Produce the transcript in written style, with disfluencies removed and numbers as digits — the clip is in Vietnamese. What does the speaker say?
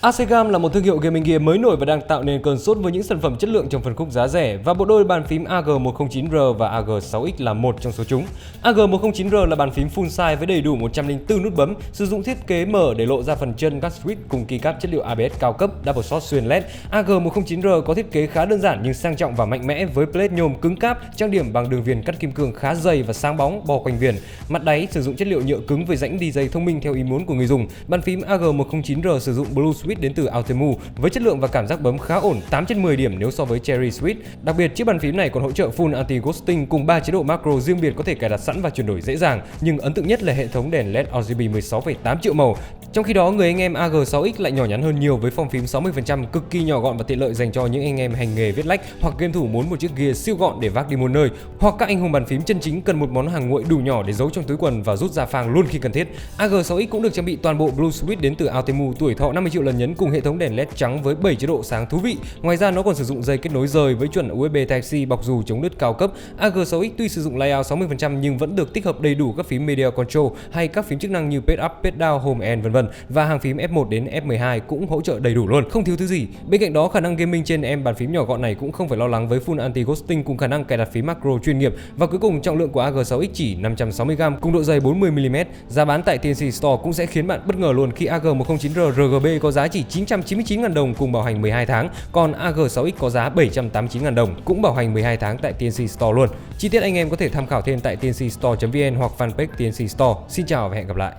ACGAM là một thương hiệu gaming gear mới nổi và đang tạo nên cơn sốt với những sản phẩm chất lượng trong phân khúc giá rẻ, và bộ đôi bàn phím AG-109R và AG6X là một trong số chúng. AG-109R là bàn phím full size với đầy đủ 104 nút bấm, sử dụng thiết kế mở để lộ ra phần chân các switch cùng keycap chất liệu ABS cao cấp double shot xuyên LED. AG-109R có thiết kế khá đơn giản nhưng sang trọng và mạnh mẽ với plate nhôm cứng cáp, trang điểm bằng đường viền cắt kim cương khá dày và sáng bóng bò quanh viền. Mặt đáy sử dụng chất liệu nhựa cứng với rãnh DJ thông minh theo ý muốn của người dùng. Bàn phím AG-109R sử dụng blue switch đến từ Altemu với chất lượng và cảm giác bấm khá ổn, 8/10 điểm nếu so với Cherry Switch. Đặc biệt, chiếc bàn phím này còn hỗ trợ full anti-ghosting cùng 3 chế độ macro riêng biệt có thể cài đặt sẵn và chuyển đổi dễ dàng, nhưng ấn tượng nhất là hệ thống đèn LED RGB 16,8 triệu màu. Trong khi đó, người anh em AG6X lại nhỏ nhắn hơn nhiều với form phím 60%, cực kỳ nhỏ gọn và tiện lợi dành cho những anh em hành nghề viết lách hoặc game thủ muốn một chiếc gear siêu gọn để vác đi muôn nơi, hoặc các anh hùng bàn phím chân chính cần một món hàng nguội đủ nhỏ để giấu trong túi quần và rút ra phang luôn khi cần thiết. AG6X cũng được trang bị toàn bộ blue switch đến từ Altemu, tuổi thọ 50 triệu lần nhấn cùng hệ thống đèn LED trắng với 7 chế độ sáng thú vị. Ngoài ra nó còn sử dụng dây kết nối rời với chuẩn USB Type-C bọc dù chống nứt cao cấp. AG6X tuy sử dụng layout 60% nhưng vẫn được tích hợp đầy đủ các phím media control hay các phím chức năng như page up, page down, home end vân vân, và hàng phím F1 đến F12 cũng hỗ trợ đầy đủ luôn, không thiếu thứ gì. Bên cạnh đó, khả năng gaming trên em bàn phím nhỏ gọn này cũng không phải lo lắng với full anti-ghosting cùng khả năng cài đặt phím macro chuyên nghiệp. Và cuối cùng, trọng lượng của AG6X chỉ 560g cùng độ dày 40mm. Giá bán tại TNC Store cũng sẽ khiến bạn bất ngờ luôn khi AG-109R RGB có giá chỉ 999.000 đồng cùng bảo hành 12 tháng, còn AG6X có giá 789.000 đồng cũng bảo hành 12 tháng tại TNC Store luôn. Chi tiết anh em có thể tham khảo thêm tại tncstore.vn hoặc fanpage TNC Store. Xin chào và hẹn gặp lại.